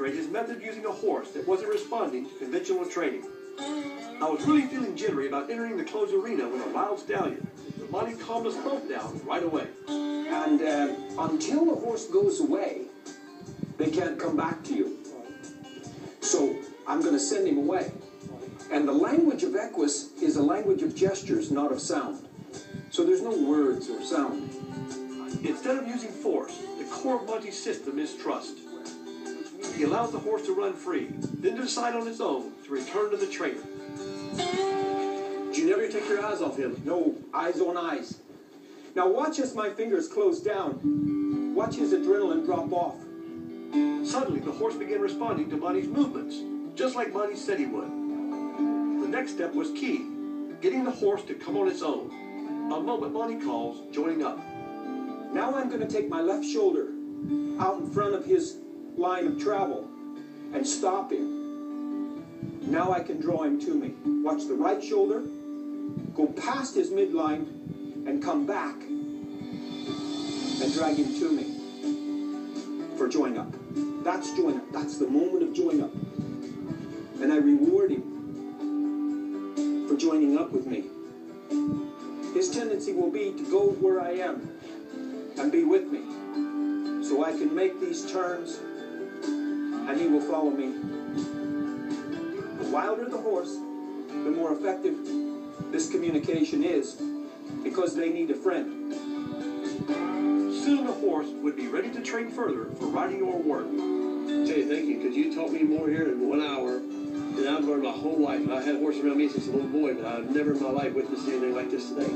demonstrate his method using a horse that wasn't responding to conventional training. I was really feeling jittery about entering the closed arena with a wild stallion, but Monty calmed us both down right away. And until the horse goes away, they can't come back to you. So I'm going to send him away. And the language of Equus is a language of gestures, not of sound. So there's no words or sound. Instead of using force, the core of Monty's system is trust. He allows the horse to run free, then to decide on its own to return to the trainer. You never take your eyes off him. No, eyes on eyes. Now watch as my fingers close down. Watch his adrenaline drop off. Suddenly, the horse began responding to Monty's movements, just like Monty said he would. The next step was key, getting the horse to come on its own, a moment Monty calls joining up. Now I'm going to take my left shoulder out in front of his line of travel and stop him. Now I can draw him to me. Watch the right shoulder, go past his midline, and come back and drag him to me for join up. That's join up. That's the moment of join up. And I reward him for joining up with me. His tendency will be to go where I am and be with me, so I can make these turns and he will follow me. The wilder the horse, the more effective this communication is, because they need a friend. Soon the horse would be ready to train further for riding or work. Jay, thank you, because you taught me more here in 1 hour than I've learned my whole life. I had a horse around me since a little boy, but I've never in my life witnessed anything like this today.